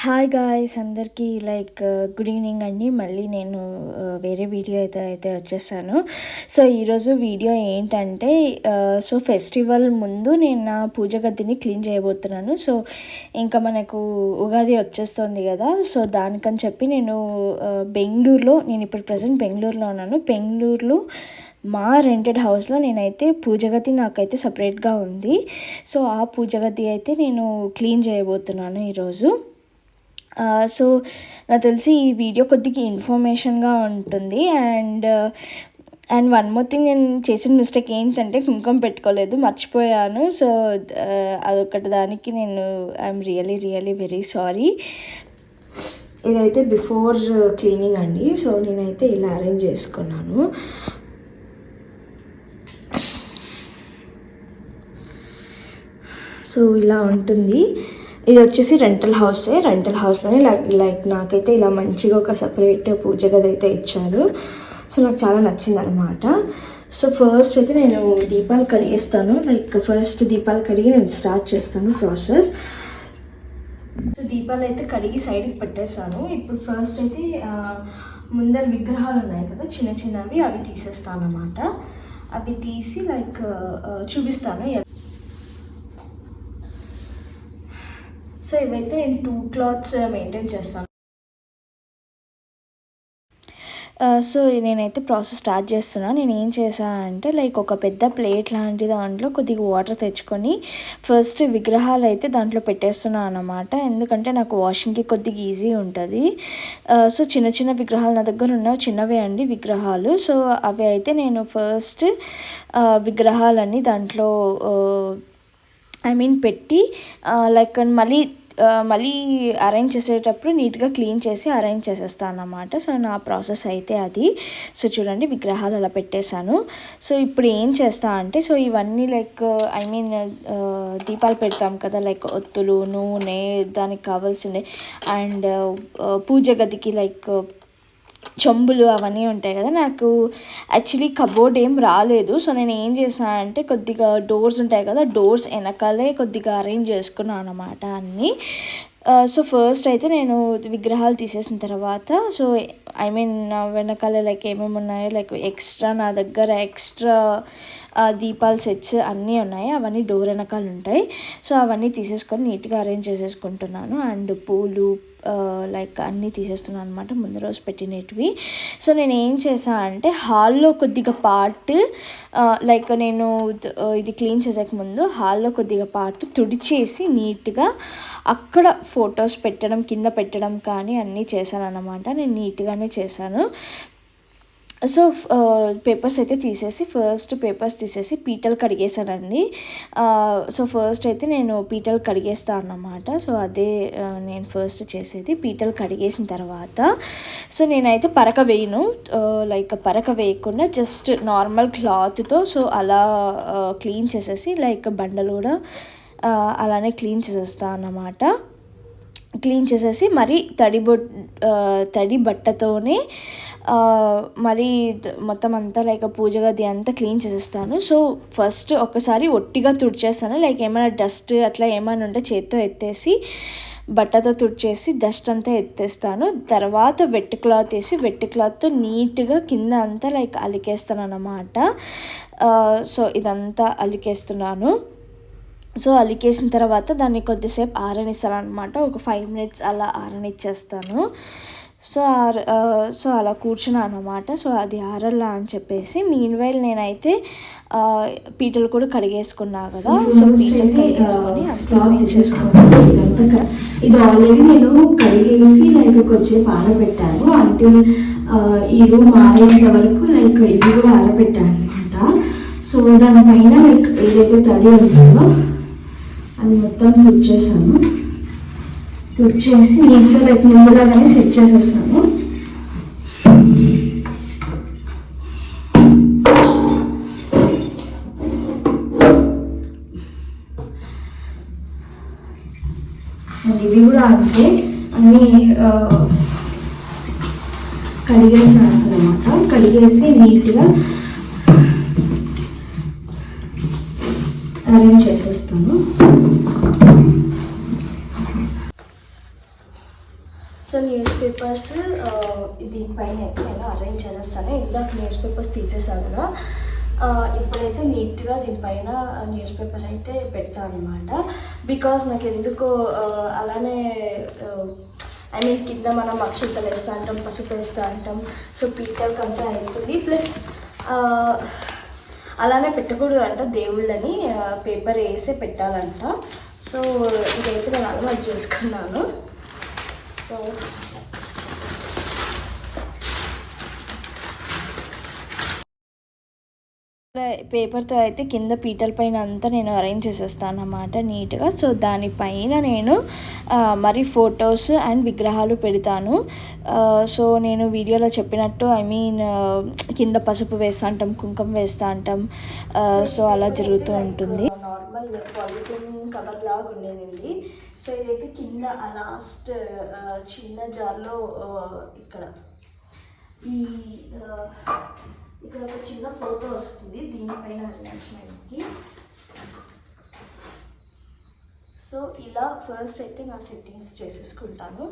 Hi guys అందరికీ good evening అండి. మళ్ళీ నేను వేరే వీడియో అయితే వచ్చేసాను. సో ఈరోజు వీడియో ఏంటంటే ఫెస్టివల్ ముందు నేను నా పూజ గదిని క్లీన్ చేయబోతున్నాను. సో ఇంకా మనకు ఉగాది వచ్చేస్తుంది కదా, సో దానికని చెప్పి నేను నేను ఇప్పుడు ప్రజెంట్ బెంగళూరులో ఉన్నాను. బెంగళూరులో మా రెంటెడ్ హౌస్లో నేనైతే పూజ గది నాకైతే సపరేట్గా ఉంది. సో ఆ పూజ గది అయితే నేను క్లీన్ చేయబోతున్నాను ఈరోజు. సో నాకు తెలిసి ఈ వీడియో కొద్దిగా ఇన్ఫర్మేషన్గా ఉంటుంది. అండ్ వన్ మోర్ థింగ్, నేను చేసిన మిస్టేక్ ఏంటంటే కుంకుమ పెట్టుకోలేదు, మర్చిపోయాను. సో అదొకటి దానికి నేను ఐఎమ్ రియలీ వెరీ సారీ. ఇదైతే బిఫోర్ క్లీనింగ్ అండి. సో నేనైతే ఇలా అరేంజ్ చేసుకున్నాను. సో ఇలా ఉంటుంది. ఇది వచ్చేసి రెంటల్ హౌస్లోనే నాకైతే ఇలా మంచిగా ఒక సపరేట్ పూజ గది అయితే ఇచ్చారు. సో నాకు చాలా నచ్చింది అనమాట. సో ఫస్ట్ అయితే నేను దీపాలు కడిగేస్తాను. ఫస్ట్ దీపాలు కడిగి నేను స్టార్ట్ చేస్తాను ప్రాసెస్. సో దీపాలు అయితే కడిగి సైడ్కి పెట్టేస్తాను. ఇప్పుడు ఫస్ట్ అయితే ముందర విగ్రహాలు ఉన్నాయి కదా చిన్నవి, అవి తీసేస్తాను అన్నమాట. అవి తీసి చూపిస్తాను. సో ఇవైతే నేను 2 క్లాత్స్ మెయింటైన్ చేస్తాను. సో నేనైతే ప్రాసెస్ స్టార్ట్ చేస్తున్నాను. నేను ఏం చేశాను అంటే ఒక పెద్ద ప్లేట్ లాంటి దాంట్లో కొద్దిగా వాటర్ తెచ్చుకొని ఫస్ట్ విగ్రహాలు అయితే దాంట్లో పెట్టేస్తున్నాను అన్నమాట. ఎందుకంటే నాకు వాషింగ్కి కొద్దిగా ఈజీ ఉంటుంది. సో చిన్న విగ్రహాలు నా దగ్గర ఉన్నవి చిన్నవే అండి విగ్రహాలు. సో అవి అయితే నేను ఫస్ట్ విగ్రహాలన్నీ దాంట్లో పెట్టి మళ్ళీ అరేంజ్ చేసేటప్పుడు నీట్గా క్లీన్ చేసి అరేంజ్ చేసేస్తాను అన్నమాట. సో నా ప్రాసెస్ అయితే అది. సో చూడండి విగ్రహాలు అలా పెట్టేశాను. సో ఇప్పుడు ఏం చేస్తా అంటే ఇవన్నీ దీపాలు పెడతాం కదా, ఒత్తులు, నూనె, దానికి కావాల్సింది, అండ్ పూజ గదికి చెంబులు అవన్నీ ఉంటాయి కదా. నాకు యాక్చువల్లీ కబోర్డ్ ఏం రాలేదు. సో నేను ఏం చేశాను అంటే కొద్దిగా డోర్స్ ఉంటాయి కదా, డోర్స్ వెనకాలే కొద్దిగా అరేంజ్ చేసుకున్నాను అన్నమాట అన్నీ. సో ఫస్ట్ అయితే నేను విగ్రహాలు తీసేసిన తర్వాత వెనకాల ఏమేమి ఉన్నాయో నా దగ్గర ఎక్స్ట్రా దీపాల సెట్స్ అన్నీ ఉన్నాయి. అవన్నీ డోర్ వెనకాల ఉంటాయి. సో అవన్నీ తీసేసుకొని నీట్గా అరేంజ్ చేసేసుకుంటున్నాను. అండ్ పూలు అన్నీ తీసేస్తున్నాను అనమాట ముందు రోజు పెట్టినవి. సో నేను ఏం చేశాను అంటే హాల్లో కొద్దిగా పార్ట్ నేను ఇది క్లీన్ చేసాక ముందు హాల్లో కొద్దిగా పార్ట్ తుడిచేసి నీట్గా అక్కడ ఫొటోస్ పెట్టడం, కింద పెట్టడం కానీ అన్నీ చేశాను అన్నమాట. నేను నీట్గానే చేశాను. సో పేపర్స్ అయితే తీసేసి పీటలు కడిగేసానండి. సో ఫస్ట్ అయితే నేను పీటలు కడిగేస్తాను అన్నమాట. సో అదే నేను ఫస్ట్ చేసేది. పీటలు కడిగేసిన తర్వాత సో నేనైతే పరక వేయను. పరక వేయకుండా జస్ట్ నార్మల్ క్లాత్తో సో అలా క్లీన్ చేసేసి బండలు కూడా అలానే క్లీన్ చేసేస్తాను అన్నమాట. క్లీన్ చేసేసి మరి తడి బట్టతోనే మరి మొత్తం అంతా పూజ గది అంతా క్లీన్ చేసేస్తాను. సో ఫస్ట్ ఒకసారి ఒట్టిగా తుడిచేస్తాను. ఏమైనా డస్ట్ అట్లా ఏమైనా ఉంటే చేత్తో ఎత్తేసి బట్టతో తుడిచేసి డస్ట్ అంతా ఎత్తేస్తాను. తర్వాత వెట్ క్లాత్తో నీట్గా కింద అంతా అలికేస్తాను అన్నమాట. సో ఇదంతా అలికేస్తున్నాను. సో అలికేసిన తర్వాత దాన్ని కొద్దిసేపు ఆరనిస్తాను అనమాట. ఒక 5 minutes అలా ఆరనిచ్చేస్తాను. సో అలా కూర్చున్నాను అనమాట. సో అది ఆరల్లా అని చెప్పేసి మీన్వైల్ నేనైతే పీటలు కూడా కడిగేసుకున్నా కదా. సో పీటలు కడిగేసుకొని అంతా ఇది ఆల్రెడీ నేను కడిగేసి కొంచెంసేపు ఆరబెట్టాను. అంటే ఈ రూమ్ ఆరేంత వరకు ఇది కూడా ఆరబెట్టాను అనమాట. సో దానిపైన ఏదైతే తడి ఉంటుందో అది మొత్తం తుడిచేసి నీట్గా ముందులాగానే సెట్ చేసేస్తాను. ఇవి కూడా అంతే అన్నీ కడిగేసాను అన్నమాట. కడిగేసి నీట్గా అరేంజ్ చేసేస్తాను. సో న్యూస్ పేపర్స్ దీనిపైన అయితే నేను అరేంజ్ చేసేస్తాను. ఇందాక న్యూస్ పేపర్స్ తీసేసాను కదా, ఇప్పుడైతే నీట్గా దీనిపైన న్యూస్ పేపర్ అయితే పెడతాను అనమాట. బికాజ్ నాకు ఎందుకో అలానే ఐ మీన్ కింద మనం అక్షంతలు వేస్తూ అంటాం, పసుపు వేస్తూ అంటాం. సో పీటర్కి అంతా అవుతుంది. ప్లస్ అలానే పెట్టకూడదు అంట, దేవుళ్ళని పేపర్ వేసే పెట్టాలంట. సో ఇదైతే నేను అలవాటు చేసుకున్నాను. సో పేపర్తో అయితే కింద పీటల పైన అంతా నేను అరేంజ్ చేసేస్తాను అన్నమాట నీట్గా. సో దానిపైన నేను మరి ఫొటోస్ అండ్ విగ్రహాలు పెడతాను. సో నేను వీడియోలో చెప్పినట్టు ఐ మీన్ కింద పసుపు వేస్తూ అంటాం, కుంకుమ వేస్తూ అంటాం. సో అలా జరుగుతూ ఉంటుంది. నార్మల్ పాలిథిన్ కవర్ లాగా ఉండేది. సో ఇదైతే కింద లాస్ట్ చిన్న జార్లో ఇక్కడ ఇక్కడ ఒక చిన్న ఫోటో వస్తుంది దీనిపైన అరేంజ్మెంట్కి. సో ఇలా ఫస్ట్ అయితే నా సెట్టింగ్స్ చేసేసుకుంటాను.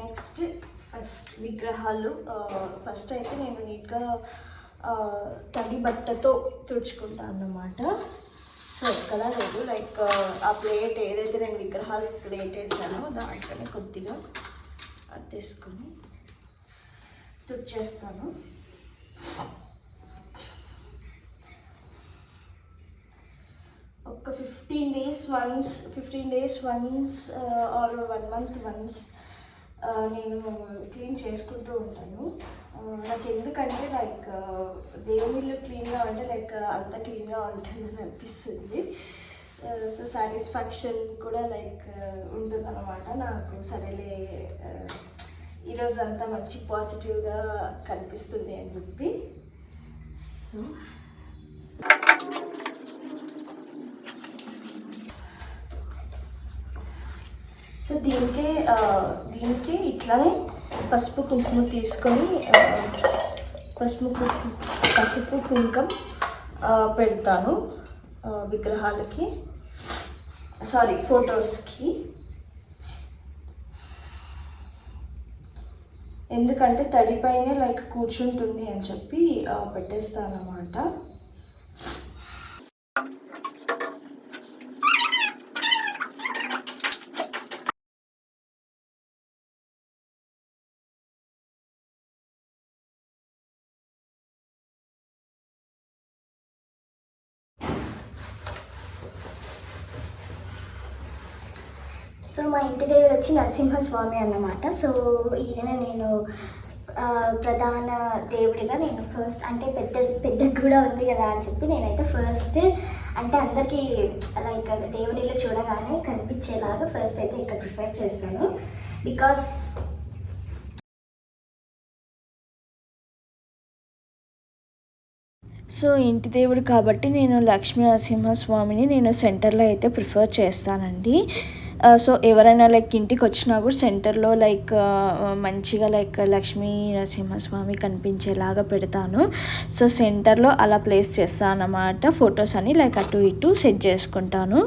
నెక్స్ట్ విగ్రహాలు ఫస్ట్ అయితే నేను నీట్గా తడి బట్టతో తుడుచుకుంటాను అన్నమాట. సో ఎక్కడా లేదు, లైక్ ఆ ప్లేట్ ఏదైతే నేను విగ్రహాలు ప్లేట్ వేసానో దాంట్లోనే కొద్దిగా అది తీసుకొని తుడిచేస్తాను. ఒక 15 days once or 1 month once నేను క్లీన్ చేసుకుంటూ ఉంటాను. నాకు ఎందుకంటే లైక్ దేవుళ్ళు క్లీన్గా ఉంటే లైక్ అంత క్లీన్గా ఉంటుందని అనిపిస్తుంది. సో సాటిస్ఫాక్షన్ కూడా లైక్ ఉంటుందన్నమాట నాకు. సరేలే ఈరోజు అంతా మంచి పాజిటివ్గా కనిపిస్తుంది అని చెప్పి. సో దీనికి ఇట్లానే పసుపు కుంకుమ తీసుకొని పసుపు కుంకుమ పెడతాను విగ్రహాలకి, ఫొటోస్కి. ఎందుకంటే తడిపైనే లైక్ కూర్చుంటుంది అని చెప్పి పెట్టేస్తాను అన్నమాట. సో మా ఇంటి దేవుడు వచ్చి నరసింహస్వామి అన్నమాట. సో ఈయన నేను ప్రధాన దేవుడిగా నేను ఫస్ట్ అంటే పెద్ద కూడా ఉంది కదా అని చెప్పి నేనైతే ఫస్ట్ అంటే అందరికీ లైక్ దేవుడిలో చూడగానే కనిపించేలాగా ఫస్ట్ అయితే ఇక్కడ ప్రిఫర్ చేస్తాను. బికాస్ సో ఇంటి దేవుడు కాబట్టి నేను లక్ష్మీ నరసింహస్వామిని నేను సెంటర్లో అయితే ప్రిఫర్ చేస్తానండి. సో ఎవరైనా లైక్ ఇంటికి వచ్చినా కూడా సెంటర్లో లైక్ మంచిగా లైక్ లక్ష్మీ నరసింహస్వామి కనిపించేలాగా పెడతాను. సో సెంటర్లో అలా ప్లేస్ చేస్తాను అన్నమాట. ఫొటోస్ అని లైక్ అటు ఇటు సెట్ చేసుకుంటాను.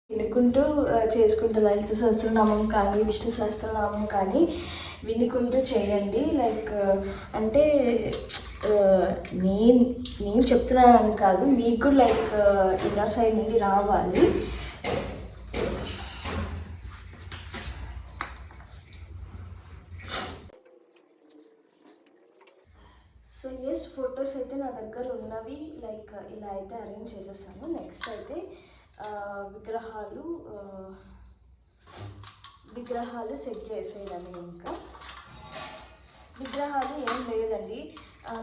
వినుకుంటూ చేసుకుంటూ లలిత సహస్రనామం కానీ విష్ణు సహస్రనామం కానీ వినుకుంటూ చేయండి. లైక్ అంటే నేను చెప్తున్నాను కాదు, మీకు లైక్ ఇన్నర్ సైడ్ నుండి రావాలి. సో ఎస్ ఫొటోస్ అయితే నా దగ్గర ఉన్నవి లైక్ ఇలా అయితే అరేంజ్ చేసేసాను. నెక్స్ట్ అయితే విగ్రహాలు సెట్ చేసేయాలి. ఇంకా విగ్రహాలు ఏం లేదండి,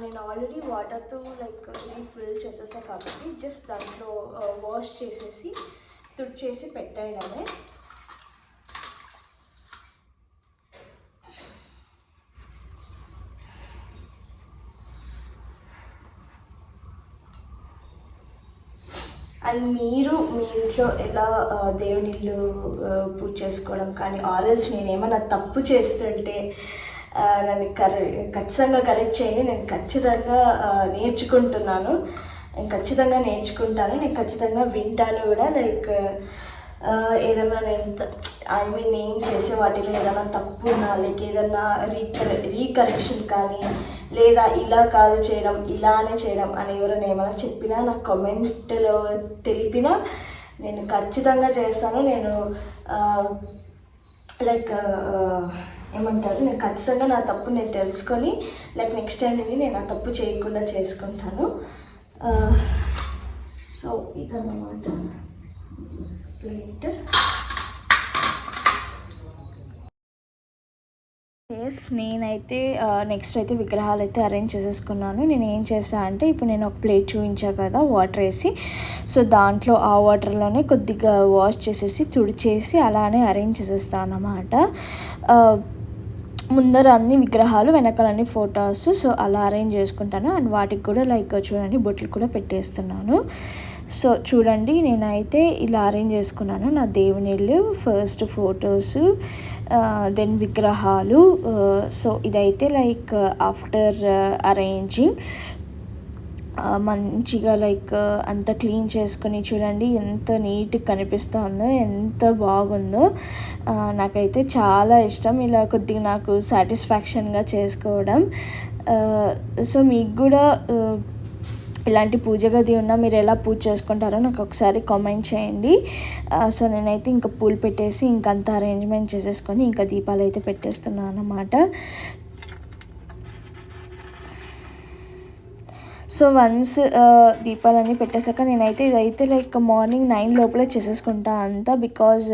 నేను ఆల్రెడీ వాటర్తో లైక్ ఫిల్ చేసేసాను కాబట్టి జస్ట్ దాంట్లో వాష్ చేసేసి తుడిచేసి పెట్టేయడమే. అండ్ మీరు మీ ఇంట్లో ఎలా దేవుడిళ్ళు పూజ చేసుకోవడం కానీ ఆర్ఎల్స్ నేనేమన్నా తప్పు చేస్తుంటే నన్ను ఖచ్చితంగా కరెక్ట్ చేయండి. నేను ఖచ్చితంగా నేర్చుకుంటున్నాను, నేను ఖచ్చితంగా నేర్చుకుంటాను, నేను ఖచ్చితంగా వింటాను కూడా. లైక్ ఏదైనా నేను ఐ మీన్ నేను చేసే వాటిలో ఏదైనా తప్పు ఉన్నా లేక ఏదన్నా రీకరెక్షన్ కానీ లేదా ఇలా కాదు చేయడం ఇలానే చేయడం అని ఎవరైనా ఏమైనా చెప్పినా నాకు కామెంట్లో తెలిపినా నేను ఖచ్చితంగా చేస్తాను. నేను లైక్ ఏమంటారు, నేను ఖచ్చితంగా నా తప్పు నేను తెలుసుకొని లైక్ నెక్స్ట్ టైం నుండి నేను ఆ తప్పు చేయకుండా చేసుకుంటాను. సో ఇదన్నమాట ప్లేట్. నేనైతే నెక్స్ట్ అయితే విగ్రహాలు అయితే అరేంజ్ చేసేసుకున్నాను. నేను ఏం చేస్తాను అంటే ఇప్పుడు నేను ఒక ప్లేట్ చూపించాను కదా వాటర్ వేసి, సో దాంట్లో ఆ వాటర్లోనే కొద్దిగా వాష్ చేసేసి తుడిచేసి అలానే అరేంజ్ చేసేస్తాను అన్నమాట. ముందర అన్ని విగ్రహాలు వెనకాల అన్ని ఫొటోస్, సో అలా అరేంజ్ చేసుకుంటాను. అండ్ వాటికి కూడా లైక్ చూడండి బొట్లు కూడా పెట్టేస్తున్నాను. సో చూడండి నేనైతే ఇలా అరేంజ్ చేసుకున్నాను నా దేవునిళ్ళు. ఫస్ట్ ఫొటోస్, దెన్ విగ్రహాలు. సో ఇదైతే లైక్ ఆఫ్టర్ అరేంజింగ్ మంచిగా లైక్ అంత క్లీన్ చేసుకొని చూడండి ఎంత నీట్గా కనిపిస్తుందో, ఎంత బాగుందో. నాకైతే చాలా ఇష్టం ఇలా కొద్దిగా నాకు సాటిస్ఫాక్షన్గా చేసుకోవడం. సో మీకు కూడా ఇలాంటి పూజ గది ఉన్నా మీరు ఎలా పూజ చేసుకుంటారో నాకు ఒకసారి కామెంట్ చేయండి. సో నేనైతే ఇంకా పూలు పెట్టేసి ఇంకంతా అరేంజ్మెంట్ చేసేసుకొని ఇంకా దీపాలు అయితే పెట్టేస్తున్నాను అన్నమాట. సో వన్స్ దీపాలన్నీ పెట్టేశాక నేనైతే ఇదైతే లైక్ మార్నింగ్ 9 లోపలే చేసేసుకుంటా అంతా, బికాజ్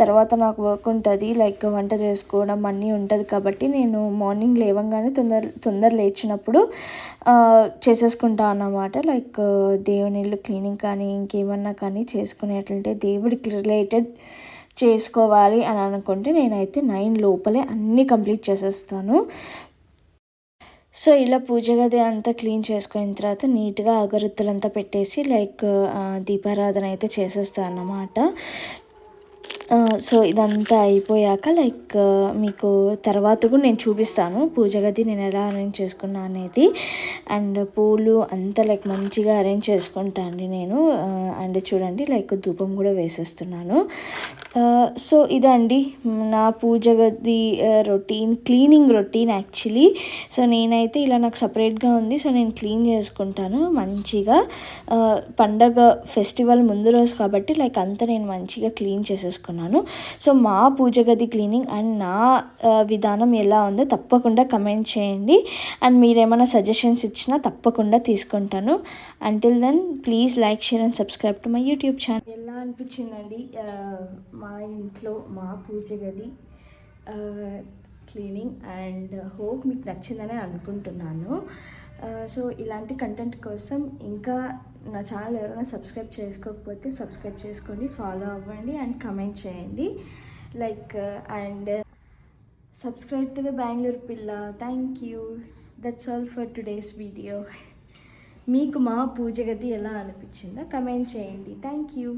తర్వాత నాకు వర్క్ ఉంటుంది లైక్ వంట చేసుకోవడం అన్నీ ఉంటుంది కాబట్టి నేను మార్నింగ్ లేవంగానే తొందర లేచినప్పుడు చేసేసుకుంటా అన్నమాట. లైక్ దేవుని ఇల్లు క్లీనింగ్ కానీ ఇంకేమన్నా కానీ చేసుకునేటంటే దేవుడికి రిలేటెడ్ చేసుకోవాలి అని అనుకుంటే నేనైతే 9 లోపలే అన్నీ కంప్లీట్ చేసేస్తాను. సో ఇలా పూజ గది అంతా క్లీన్ చేసుకున్న తర్వాత నీట్గా అగరొత్తులంతా పెట్టేసి లైక్ దీపారాధన అయితే చేసేస్తాను అన్నమాట. సో ఇదంతా అయిపోయాక లైక్ మీకు తర్వాత కూడా నేను చూపిస్తాను పూజ గది నేను ఎలా అరేంజ్ చేసుకున్నా అనేది. అండ్ పూలు అంతా లైక్ మంచిగా అరేంజ్ చేసుకుంటా అండి నేను. అండ్ చూడండి లైక్ ధూపం కూడా వేసేస్తున్నాను. సో ఇదండి నా పూజ గది routine, cleaning routine actually. So నేనైతే ఇలా నాకు సపరేట్గా ఉంది, సో నేను క్లీన్ చేసుకుంటాను మంచిగా. పండగ ఫెస్టివల్ ముందు రోజు కాబట్టి లైక్ అంతా నేను మంచిగా క్లీన్ చేసేసుకున్నాను. సో మా పూజ గది క్లీనింగ్ అండ్ నా విధానం ఎలా ఉందో తప్పకుండా కమెంట్ చేయండి. అండ్ మీరేమైనా సజెషన్స్ ఇచ్చినా తప్పకుండా తీసుకుంటాను. Until then please like, share and subscribe to my YouTube channel. ఎలా అనిపించిందండి మా ఇంట్లో మా పూజ గది క్లీనింగ్? అండ్ హోప్ మీకు నచ్చిందని అనుకుంటున్నాను. సో ఇలాంటి కంటెంట్ కోసం ఇంకా నా ఛానల్ ఎవరైనా సబ్స్క్రైబ్ చేసుకోకపోతే సబ్స్క్రైబ్ చేసుకోండి, ఫాలో అవ్వండి అండ్ కమెంట్ చేయండి. Like and subscribe to the Bengaluru పిల్ల. Thank you. That's all for today's video. మీకు మా పూజ గది ఎలా అనిపించిందో కమెంట్ చేయండి. Thank you.